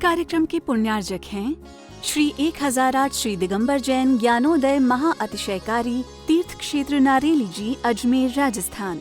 कार्यक्रम के पुण्यार्जक हैं श्री 1008 श्री दिगंबर जैन ज्ञानोदय महा अतिशयकारी तीर्थ क्षेत्र नारेली जी, अजमेर, राजस्थान।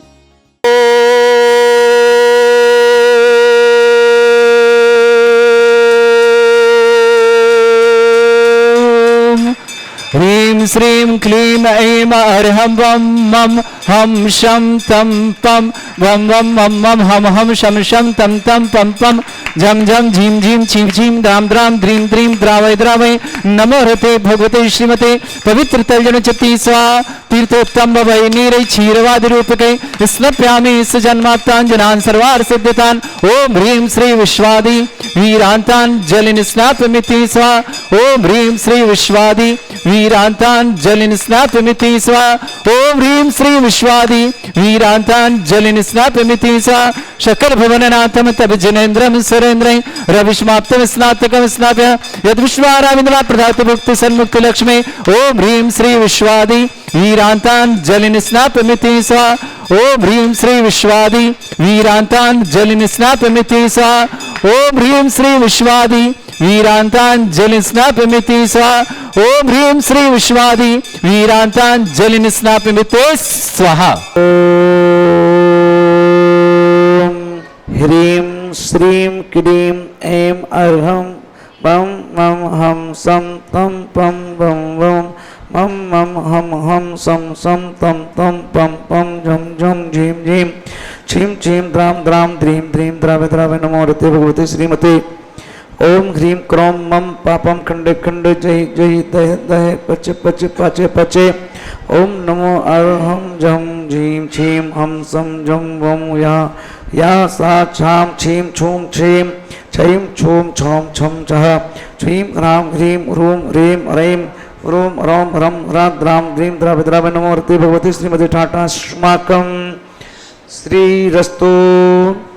ह्रीं श्रीं क्लीं ऐं अर्हं वं मं हम शं तं पं वं वं मं मं हम हम शं शं तं तं पं पं झं झं झीं झीं छीं छीं द्रां द्रां द्रीं द्रीं द्रावय द्रावय नमो हरते भगवते श्रीमते पवित्र तलजन चति स्वाहा तीर्थोत्तम भवै नीरै क्षीरवादि रूपकै स्नप्यामि सजन्मात्ताञ्जनान् सर्वार्थ सिद्धितान्। ओम ह्रीं श्री विश्वादि वीरान्तान् जलिन स्नापमिति स्वाहा। ओम ह्रीं श्री विश्वादि वीरान्तान् जलिन स्नापमिति स्वाहा। ओम ह्रीं श्री विश्वादि वीरान्तान् जलिन स्नापमिति स्वाहा। शकल भवननाथम तब जनेन्द्रम सुरेन्द्रै रविष्माप्तम स्नातकम स्नाप्य यद विश्वाराविंद्रा प्रदात भुक्त सन्मुक्त लक्ष्मी। ओम ह्रीं श्री विश्वादि वीरान्तान् जलिन स्नापमिति स्वाहा। ओम ह्रीं श्री विश्वादि वीरान्तान् जलिन स्नापमिति स्वाहा। ओम ह्रीं श्री विश्वादि वीरान्तान् जलिन स्नापमिति स्वाहा। ओम ह्रीं श्री विश्वादि वीरान्तान् जलिन स्नापमिति स्वाहा। ह्रीं श्रीं क्लीं ऐं अर्हं वं मं हम सं तं पं वं वं मं मं हम सं सं तं तं पं पं झं झं झीं झीं छीं छीं द्रां द्रां द्रीं द्रीं द्रावय द्रावय नमो रते भगवते श्रीमते। ओम ह्रीं क्रों मम पापम खंडे खंडे जय जय दह दह पचे पचे पचे पचे। ओम नमो अर्हं झं झीं छीं हम सं झं वं या सा छां छीं छूं छीं छीं छूं छौं छं छः छीं ह्रां ह्रीं ह्रूं ह्रीं ह्रैं ह्रूं ह्रौं ह्रं ह्रां द्रां द्रीं द्रावय द्रावय नमो रते भगवते श्रीमते ठाटा स्माकं श्रीरस्तु।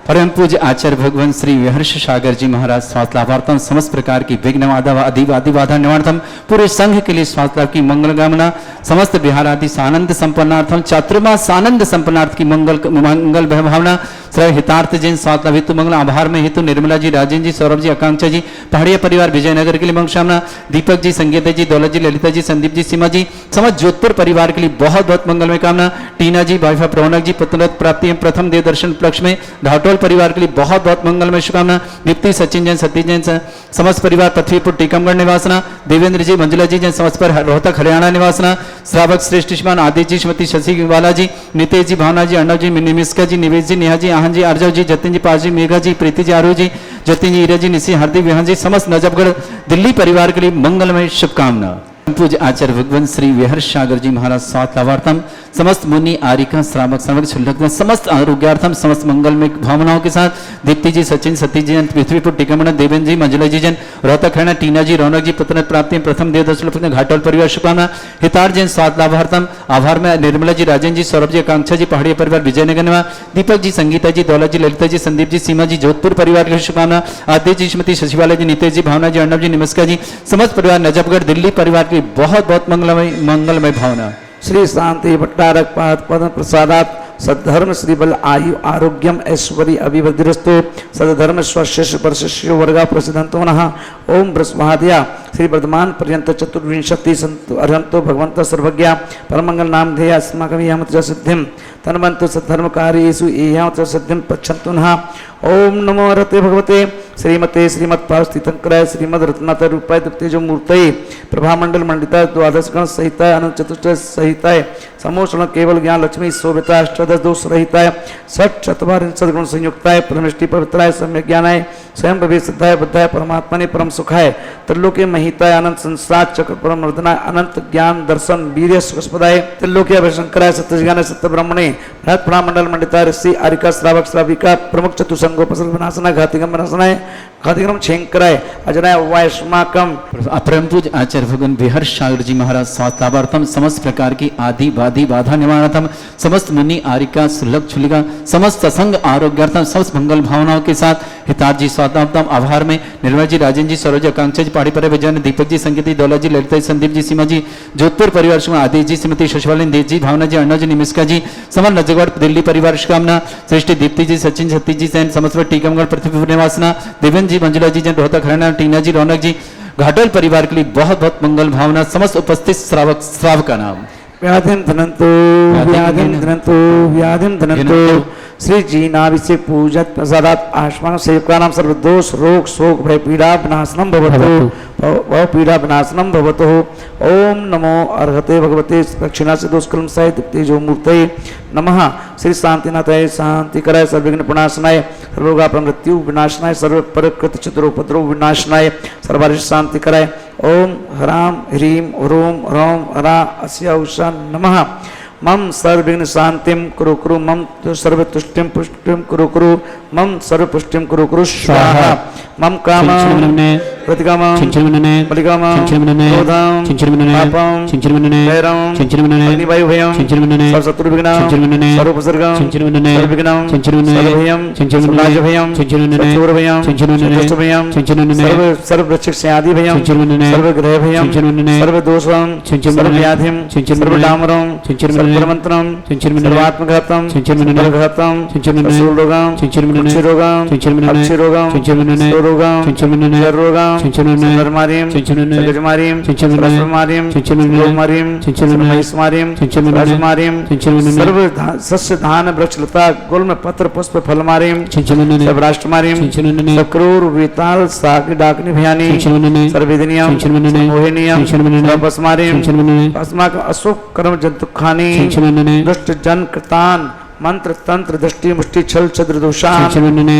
परम पूज्य आचार्य भगवान श्री विहर्ष सागर जी महाराज स्वास्थ्य लाभार्थम समस्त प्रकार की विघ्न आदि बाधा निवारणार्थम पूरे संघ के लिए स्वास्थ्य लाभ की मंगल कामना समस्त बिहार आदि आनंद संपन्नार्थम चातुर्मास आनंद संपन्नार्थ की मंगल भावना सर्व हितार्थ जैन स्वास्थ्य लाभ हेतु मंगल आभार में हेतु निर्मला जी, राजेंद्र जी, सौरभ जी, आकांक्षा जी, पहाड़िया परिवार विजयनगर के लिए मंगल कामना। दीपक जी, संगीता जी, दौलत जी, ललिता जी, संदीप जी, सीमा जी, समस्त जोधपुर परिवार के लिए बहुत बहुत मंगलमय कामना। टीना जी, वाइफ ऑफ रौनक जी, पुत्ररत्न प्राप्ति प्रथम देव दर्शन उपलक्ष्य में घाटोल परिवार के लिए बहुत बहुत मंगलमय शुभकामना। दीप्ति, सचिन जैन, सतीश जैन, समस्त परिवार पृथ्वीपुर टीकमगढ़ निवासना। देवेंद्र जी, मंजुला जी जैन, समस्त पर रोहतक हरियाणा निवासना। श्रावक श्रेष्ठ श्रीमान आदित्य जी, श्रीमती शशि वाला जी, नितेश जी, भावना जी, अर्णव जी, निमिष्का जी, निवेश जी, नेहा जी, आहन जी, आर्जव जी, जतिन जी, पास जी, मेघा जी, प्रीति जी, आरू जी, जतिन जी, ईरा जी, निशी, हरदीप, विहान जी, समस्त नजफगढ़ दिल्ली परिवार के लिए मंगलमय शुभकामना। पूज्य आचार्य भगवान श्री विहर्ष सागर जी महाराज स्वास्थ्य लाभार्थम समस्त मुनि आरिका श्रावक श्रावक छुल्लक समस्त आरोग्यार्थम समस्त मंगलमय भावनाओं के साथ दीप्ति जी, सचिन, सतीश जी, पृथ्वीपुर टीकमगढ़, देवेंद्र जी, मंजुला जी जैन, रोहतक हरियाणा, टीना जी, रौनक जी, पुत्ररत्न प्राप्ति प्रथम देव दर्शन घाटोल परिवार शुभकामना। हितार जैन स्वास्थ्य लाभार्थम आभार में निर्मला जी, राजेंद्र जी, सौरभ जी, आकांक्षा जी, पहाड़िया परिवार विजयनगर निवास। दीपक जी, संगीता जी, दौलत जी, ललिता जी, संदीप जी, सीमा जी, जोधपुर परिवार की शुभकामना। आदित्य जी, श्रीमती शशिवाला जी, नितेश जी, भावना जी, अर्णव जी, निमिष्का जी, समस्त परिवार नजफगढ़ दिल्ली परिवार की बहुत बहुत मंगलमय भावना। श्री शांति भट्टारक पाद पद्म प्रसादात सद्धर्म श्री बल आयु आरोग्यम ऐश्वर्य अभिवृद्धिरस्तु सद्धर्म स्वशिष्य वर्षिष्य वर्गा प्रसिद्धंतो नः। ओम बृहस्पतिया श्री वर्धमान पर्यंत चतुर्विंशति संतो अर्हंतो भगवंत सर्वज्ञा परमंगल नाम ध्येय अस्माकं यामत सिद्धिम तन्वन्तु सद्धर्मकार्येषु एयामत सिद्धिम पच्छन्तु नः। ओम नमो रते भगवते श्रीमते श्रीमत्पावस्थितंकराय श्रीमद रत्नातर रूपाय तेजो मूर्तये प्रभामंडल मंडिता द्वादश गण सहिताय अनंत चतुष्टय सहिताय समोषण केवल ज्ञान लक्ष्मी शोभिता अष्टादश दोष रहिताय षट चत्वारिंशत् गुण संयुक्ताय परमेष्टि पवित्राय सम्यक ज्ञानाय स्वयं भवे सिद्धाय बुद्धाय परमात्मने परम सुखाय त्रिलोके महिताय अनंत संसार चक्र परम वर्धनाय अनंत ज्ञान दर्शन वीर्य सुखस्पदाय त्रिलोके अभिशंकराय सत्य ज्ञान सत्य ब्रह्मणे बृहत् प्रणामंडल मंडिताय ऋषि आरिका श्रावक श्राविका प्रमुख चतुसंगोपसर्ग विनाशनाय घातिगम विनाशनाय घातिगम छेंकराय अजनाय वैष्माकम। परम पूज्य आचार्य भगवान विहर्ष सागर जी महाराज स्वास्थ्य लाभार्थम समस्त प्रकार की आदि बाधि बाधा निवारणार्थम समस्त मुनि आरिका सुलभ छुलिका समस्त संग आरोग्यार्थम समस्त मंगल भावनाओं के साथ हितार्थ जी स्वास्थ्य आभार में निर्मल जी, राजेंद्र जी, सरोज, आकांक्षा जी, पहाड़ी पर विजय कल्याण दीपक जी, संगीति दौला जी, ललिता जी, संदीप जी, सीमा जी, जोधपुर परिवार शुभकामना आदेश जी, श्रीमती शशिवालन देव जी, भावना जी, अर्णव जी, निमिष्का जी, समर नजगढ़ दिल्ली परिवार शुभकामना, सृष्टि दीप्ति जी, सचिन सतीश जी, सैन समस्वर टीकमगढ़ पृथ्वी निवासना, देवेंद्र जी, मंजुला जी, जन रोहतक हरियाणा, टीना जी, रौनक जी, घाटोल परिवार के लिए बहुत बहुत मंगल भावना, समस्त उपस्थित श्रावक का नाम। व्याधिम धनंतु व्याधिम धनंतु व्याधिम धनंतु श्री जी नाभिषेक पूजत प्रसादात आश्वान सेवका नाम सर्व दोष रोग शोक भय पीड़ा विनाशनम भवतु भव पीड़ा विनाशनम भवतु। ओम नमो अर्हते भगवते दक्षिणा से दोष कलम सहित तेजो मूर्ते नमः। श्री शांतिनाथाय शांति कराय सर्वविघ्न प्रणाशनाय सर्वरोगा मृत्यु विनाशनाय सर्व परकृत चतुरोपद्रव विनाशनाय सर्वारिष शांति कराय। ओम ह्राम ह्रीम ह्रूम ह्रौम ह्रा अस्या उषा नमः। मम सर्वविघ्न शांतिम कुरु कुरु मम सर्व तुष्टिम पुष्टिम कुरु कुरु मम सर्व पुष्टिम कुरु कुरु स्वाहा। मम कामं प्रतिकामं बलिकामं क्रोधं पापं वैरं अग्निवायुभयं सर्वशत्रुविघ्नं सर्वोपसर्गं सर्वविघ्नं सर्वभयं सर्वराजभयं सर्वचोरभयं सर्वदुष्टभयं सर्ववृक्षस्यादिभयं सर्वग्रहभयं सर्वदोषं सर्वव्याधिं सर्वडामरं सर्वमन्त्रं सर्वात्मघातं सर्वघातं सर्वरोगं क्षयरोगं अक्षयरोगं रोगं जररोगं सर्वमारीं सर्वजमारीं सर्वमारीं सर्वमारीं सर्वमहिष्मारीं सर्वमारीं सर्व सस्य धान वृक्षलता गुल्म पत्र पुष्प फलमारीं सर्वराष्ट्रमारीं सक्रूर वेताल साग डाकनी भयानी सर्ववेदनियं मोहिनियं सर्वपस्मारीं अस्माक अशोक कर्म जंतुखानी दुष्ट जन कृतान मंत्र तंत्र दृष्टि मुष्टि छल छद्र दोषान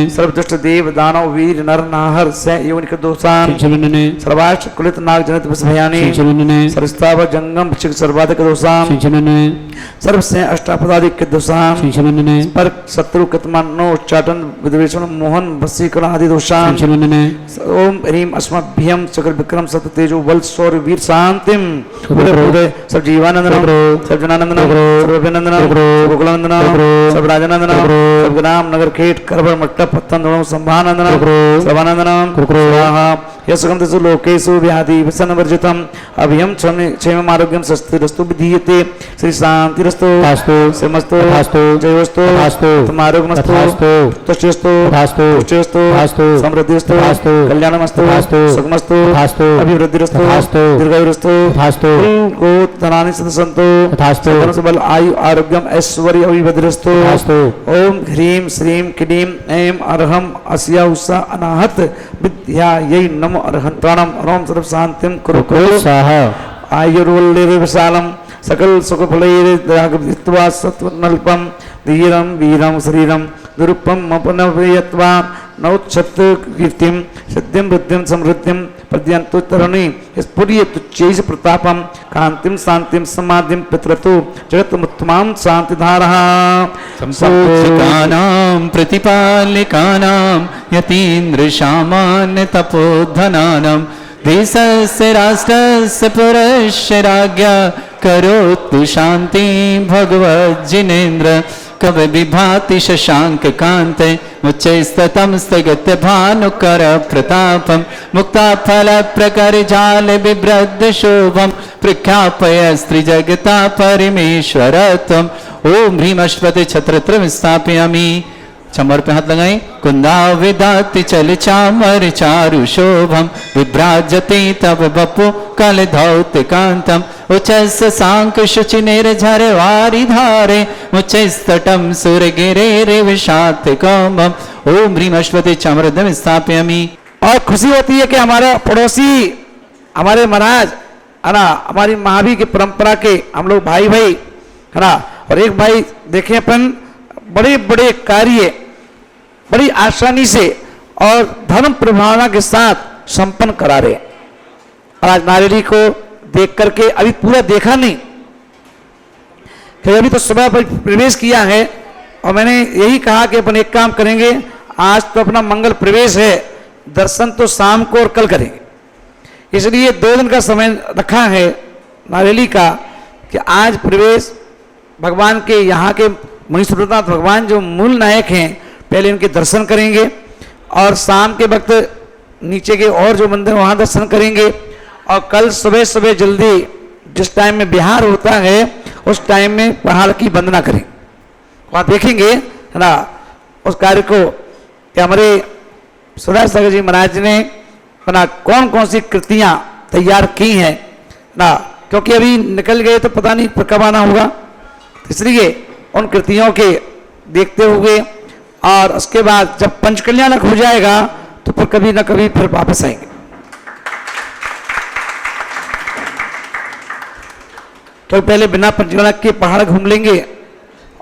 सर्वदुष्ट देव दानव वीर नर नाहर से योनिक दोषान सर्वाष्ट कुलित नाग जनित भयानी सर्वस्ताव जंगम भिक्षुक सर्वाधिक दोषान सर्व से अष्टापदाधिक दोषान पर शत्रु कृतमानो उच्चाटन विद्वेषण मोहन वशीकरण आदि दोषान। ओम ह्रीम अस्मभ्यम चक्र विक्रम सत तेजो बल शौर्य वीर शांतिम सब जीवानंदनम सब जनानंदनम सर्वभिनंदनम गोकुलानंदनम सब राजनंदनम सब ग्राम नगर खेट करबर मट्टा पत्तन दोनों संभानंदनम सर्वानंदनम स्वाहा। यशगंधसु लोकेषु व्याधि विसनवर्जितम अभयम क्षेमम आरोग्यम स्वस्तिरस्तु विधीयते। श्री शांतिरस्तु समस्तु जयवस्तु तमारोग्यमस्तु तुष्टिस्तु पुष्टिस्तु समृद्धिस्तु कल्याणमस्तु सुखमस्तु अभिवृद्धिरस्तु दीर्घायुरस्तु गोधनानि सन्तु बल आयु आरोग्यम ऐश्वर्य अभिवृद्धिरस्तु। ओम ह्रीं श्रीं क्लीं ऐं अरहं अस्या उषा अनाहत विद्यायै नमो अरहंताणम ओम सर्व शांतिम कुरु कुरु स्वाहा। आयुर्वल्लिर्विशालम सकल सुखफलैर्दागवित्वा सत्वनल्पम धीरं वीरं शरीरं दुरुपम मपनवयत्वा नौच्छत् कीर्तिं सिद्धिं बुद्धिं समृद्धिं प्रद्यन्तुत्तरणी स्फुर्यतुच्चैष प्रतापं कान्तिं शान्तिं समाधिं पितृतु जगत्मुत्तमां शान्तिधारः। संपूजितानां प्रतिपालिकानां यतीन्द्रसामान्य तपोधनानां देशस्य राष्ट्रस्य पुरस्य राज्ञा करोतु शान्ति भगवज्जिनेन्द्र कवि विभाति शशांक कांते मुच्चैस्ततं स्थगत्य भानुकर प्रतापं मुक्ता फल प्रकर जाल बिभ्रद शोभम प्रख्यापय स्त्री जगता परिमेश्वरत्वम्। ओम ह्रीं अश्वते छत्रत्र स्थापयामि। चमर पे हाथ लगाएं। कुंदा विदाति चल चामर चारु शोभम विभ्राजते तब बपु कल धौत कांतम उच्चस सांक शुचि निर्झर वारी धारे मुच्चस्तटम सुर गिरे रे विषात कौमम। ओम ह्रीं अश्वते चमरदम स्थापयामि। और खुशी होती है कि हमारा पड़ोसी हमारे महाराज है ना, हमारी महावीर की परंपरा के हम लोग भाई भाई है ना, और एक भाई देखें अपन बड़े बड़े कार्य बड़ी आसानी से और धर्म प्रभावना के साथ संपन्न करा रहे। और आज नारेली को देख करके अभी पूरा देखा नहीं, अभी तो सुबह पर प्रवेश किया है और मैंने यही कहा कि अपन एक काम करेंगे, आज तो अपना मंगल प्रवेश है, दर्शन तो शाम को और कल करेंगे। इसलिए 2 दिन का समय रखा है नारेली का कि आज प्रवेश भगवान के यहाँ के मनीषनाथ भगवान जो मूल नायक हैं पहले इनके दर्शन करेंगे और शाम के वक्त नीचे के और जो मंदिर वहाँ दर्शन करेंगे और कल सुबह सुबह जल्दी जिस टाइम में बिहार होता है उस टाइम में पहाड़ की वंदना करें। वहाँ देखेंगे है ना उस कार्य को कि हमारे सुरेश सागर जी महाराज ने है ना कौन कौन सी कृतियाँ तैयार की हैं ना, क्योंकि अभी निकल गए तो पता नहीं कब आना होगा, इसलिए उन कृतियों के देखते हुए और उसके बाद जब पंचकल्याणक हो जाएगा तो फिर कभी ना कभी फिर वापस आएंगे। तो पहले बिना पंचकल्याणक के पहाड़ घूम लेंगे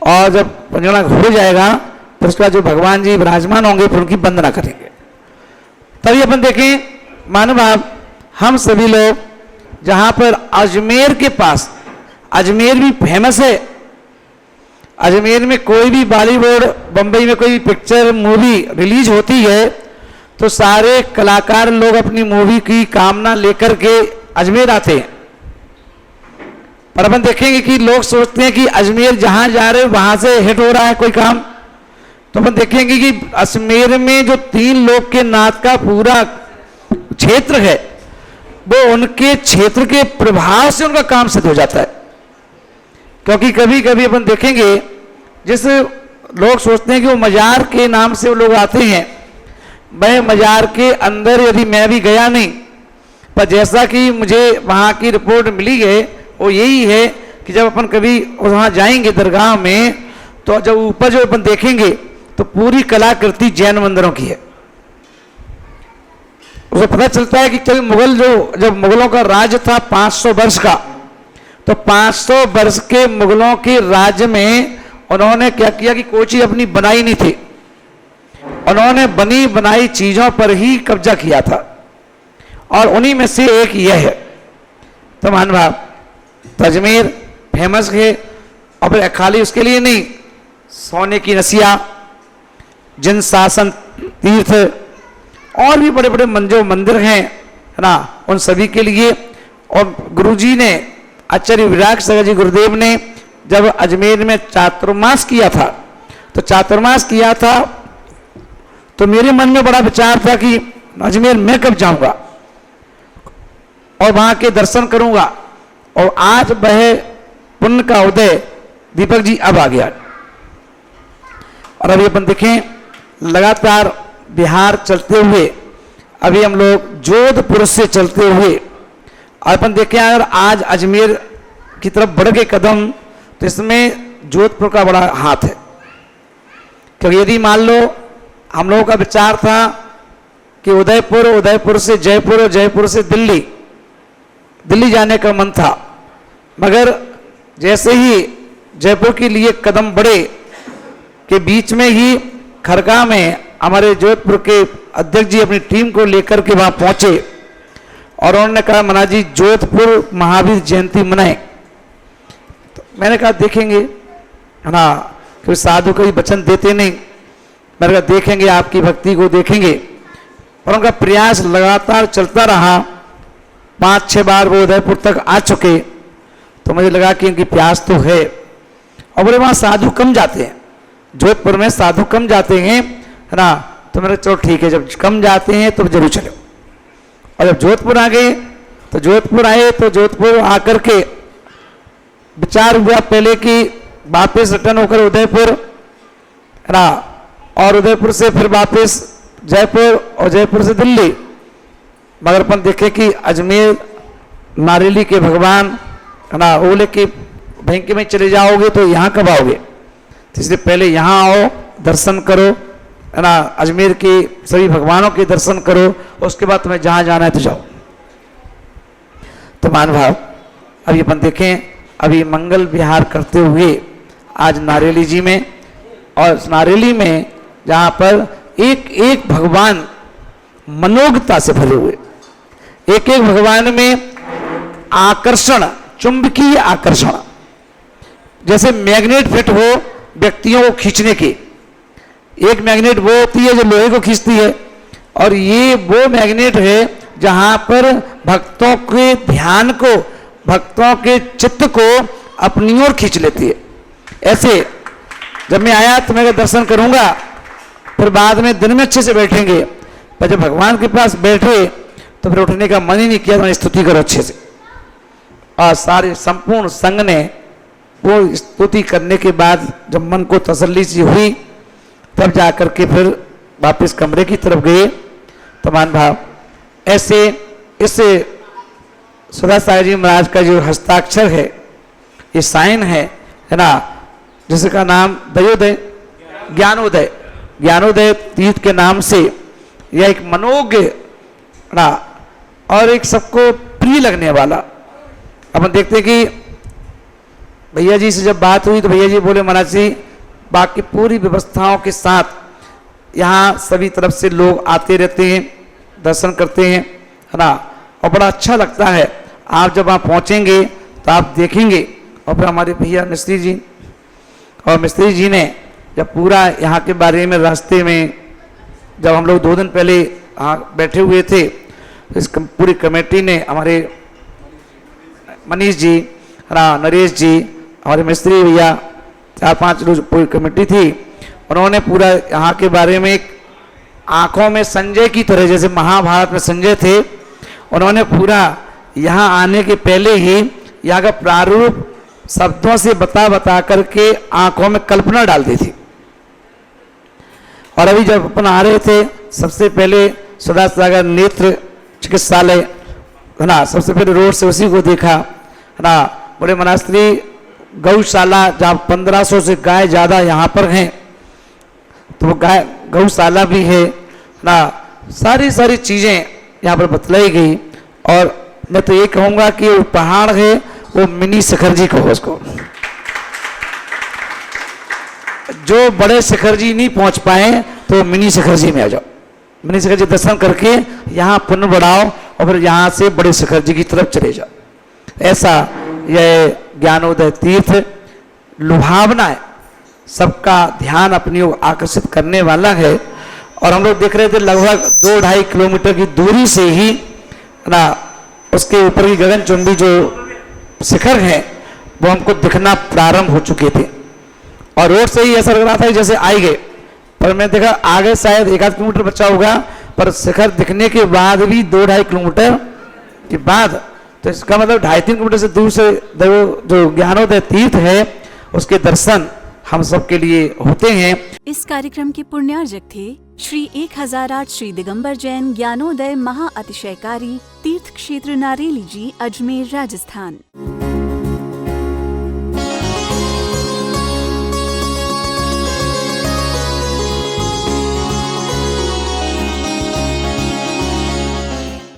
और जब पंचकल्याणक हो जाएगा तो उसके बाद जो भगवान जी विराजमान होंगे फिर उनकी वंदना करेंगे। तभी अपन देखें मानो भाव हम सभी लोग जहां पर अजमेर के पास, अजमेर भी फेमस है, अजमेर में कोई भी बॉलीवुड बम्बई में कोई पिक्चर मूवी रिलीज होती है तो सारे कलाकार लोग अपनी मूवी की कामना लेकर के अजमेर आते हैं। पर अपन देखेंगे कि लोग सोचते हैं कि अजमेर जहां जा रहे हैं वहां से हिट हो रहा है कोई काम, तो अपन देखेंगे कि अजमेर में जो 3 लोक के नाथ का पूरा क्षेत्र है वो उनके क्षेत्र के प्रभाव से उनका काम सिद्ध हो जाता है। क्योंकि कभी कभी अपन देखेंगे जिस लोग सोचते हैं कि वो मजार के नाम से वो लोग आते हैं, वह मजार के अंदर यदि मैं भी गया नहीं, पर जैसा कि मुझे वहाँ की रिपोर्ट मिली है वो यही है कि जब अपन कभी वहाँ जाएंगे दरगाह में तो जब ऊपर जो अपन देखेंगे तो पूरी कलाकृति जैन मंदिरों की है। उसे पता चलता है कि जब मुगलों का राज था 500 वर्ष का, तो 500 वर्ष के मुगलों के राज्य में उन्होंने क्या किया कि कोई चीज अपनी बनाई नहीं थी, उन्होंने बनी बनाई चीजों पर ही कब्जा किया था और उन्हीं में से एक यह है। तो मान भाव तो अजमेर फेमस है और फिर खाली उसके लिए नहीं, सोने की नसिया, जिन शासन तीर्थ और भी बड़े बड़े जो मंदिर हैं है ना उन सभी के लिए। और गुरुजी ने आचार्य विराग सागर जी गुरुदेव ने जब अजमेर में चातुर्मास किया था तो मेरे मन में बड़ा विचार था कि अजमेर मैं कब जाऊंगा और वहां के दर्शन करूंगा, और आज वह पुण्य का उदय दीपक जी अब आ गया। और अभी अपन देखें लगातार बिहार चलते हुए अभी हम लोग जोधपुर से चलते हुए और अपन देखें अगर आज अजमेर की तरफ बढ़ गए कदम तो इसमें जोधपुर का बड़ा हाथ है। क्योंकि यदि मान लो हम लोगों का विचार था कि उदयपुर से जयपुर और जयपुर से दिल्ली जाने का मन था, मगर जैसे ही जयपुर के लिए कदम बढ़े के बीच में ही खरगा में हमारे जोधपुर के अध्यक्ष जी अपनी टीम को लेकर के वहां पहुंचे और उन्होंने कहा महाराज जी जोधपुर महावीर जयंती मनाएं। तो मैंने कहा देखेंगे है ना, क्योंकि साधु कभी वचन देते नहीं, मैंने कहा देखेंगे आपकी भक्ति को देखेंगे। और उनका प्रयास लगातार चलता रहा, 5-6 बार वो उदयपुर तक आ चुके, तो मुझे लगा कि इनकी प्यास तो है। और बोले वहाँ साधु कम जाते हैं, जोधपुर में साधु कम जाते हैं है ना, तो मैंने चलो ठीक है जब कम जाते हैं तो जरूर चलो। और जब जोधपुर आ गए तो जोधपुर आए तो जोधपुर आकर के विचार हुआ पहले कि वापस रिटर्न होकर उदयपुर है ना, और उदयपुर से फिर वापस जयपुर और जयपुर से दिल्ली। मगर अपन देखे कि अजमेर नारेली के भगवान है ना, बोले कि बैंक में चले जाओगे तो यहाँ कब आओगे, तो इसलिए पहले यहाँ आओ, दर्शन करो है ना, अजमेर के सभी भगवानों के दर्शन करो, उसके बाद तुम्हें जहाँ जाना है तो जाओ। तो मान भाव अभी अपन देखें अभी मंगल विहार करते हुए आज नारेली जी में, और नारेली में जहाँ पर एक एक भगवान मनोज्ञता से भरे हुए, एक एक भगवान में आकर्षण, चुंबकीय आकर्षण, जैसे मैग्नेट फिट हो व्यक्तियों को खींचने की। एक मैग्नेट वो होती है जो लोहे को खींचती है, और ये वो मैग्नेट है जहां पर भक्तों के ध्यान को, भक्तों के चित्त को अपनी ओर खींच लेती है। ऐसे जब मैं आया तो मैं दर्शन करूंगा, फिर बाद में दिन में अच्छे से बैठेंगे, पर जब भगवान के पास बैठे तो फिर उठने का मन ही नहीं किया, तो स्तुति करो अच्छे से। और सारे संपूर्ण संघ ने वो स्तुति करने के बाद जब मन को तसल्ली सी हुई, तब जाकर के फिर वापस कमरे की तरफ गए तमान भाव। ऐसे इस सदा सागर जी महाराज का जो हस्ताक्षर है, ये साइन है ना, जिसका नाम दयोदय ज्ञानोदय ज्ञानोदय तीर्थ के नाम से यह एक मनोज्ञ ना और एक सबको प्रिय लगने वाला। अपन देखते हैं कि भैया जी से जब बात हुई तो भैया जी बोले महाराज जी बाकी पूरी व्यवस्थाओं के साथ यहाँ सभी तरफ से लोग आते रहते हैं, दर्शन करते हैं, है ना, और बड़ा अच्छा लगता है। आप जब वहाँ पहुँचेंगे तो आप देखेंगे। और फिर हमारे भैया मिस्त्री जी और मिस्त्री जी ने जब पूरा यहाँ के बारे में रास्ते में जब हम लोग 2 दिन पहले बैठे हुए थे, तो इस पूरी कमेटी ने हमारे मनीष जी, नरेश जी, हमारे मिस्त्री भैया, 4-5 लोग पूरी कमेटी थी, उन्होंने पूरा यहाँ के बारे में एक आंखों में संजय की तरह, जैसे महाभारत में संजय थे, उन्होंने पूरा यहाँ आने के पहले ही यहाँ का प्रारूप शब्दों से बता करके आंखों में कल्पना डाल दी थी। और अभी जब अपन आ रहे थे, सबसे पहले सदा सागर नेत्र चिकित्सालय, है ना, सबसे पहले रोड से उसी को देखा, है ना। बड़े मनास्त्री गौशाला, जहाँ 1500 से गाय ज़्यादा यहाँ पर हैं, तो वो गाय गौशाला भी है ना। सारी चीज़ें यहाँ पर बतलाई गई। और मैं तो ये कहूँगा कि वो पहाड़ है, वो मिनी शिखर जी कहो उसको। जो बड़े शिखर जी नहीं पहुँच पाए तो मिनी शिखर जी में आ जाओ, मिनी शिखर जी दर्शन करके यहाँ पुण्य बढ़ाओ और फिर यहाँ से बड़े शिखर जी की तरफ चले जाओ। ऐसा यह ज्ञानोदय तीर्थ लुभावना है, सबका ध्यान अपनी ओर आकर्षित करने वाला है। और हम लोग देख रहे थे लगभग 2-2.5 किलोमीटर की दूरी से ही ना उसके ऊपर की गगनचुंबी जो शिखर है वो हमको दिखना प्रारंभ हो चुके थे। और रोड से ही ऐसा लग रहा था जैसे आई गए, पर मैं देखा आगे शायद 1-8 किलोमीटर बचा होगा, पर शिखर दिखने के बाद भी 2-2.5 किलोमीटर के बाद, तो इसका मतलब 2.5-3 किलोमीटर से दूर से जो ज्ञानोदय तीर्थ है उसके दर्शन हम सब के लिए होते हैं। इस कार्यक्रम के पुण्यार्जक थे श्री 1008 श्री दिगंबर जैन ज्ञानोदय महाअतिशयकारी तीर्थ क्षेत्र नारेली जी, अजमेर, राजस्थान।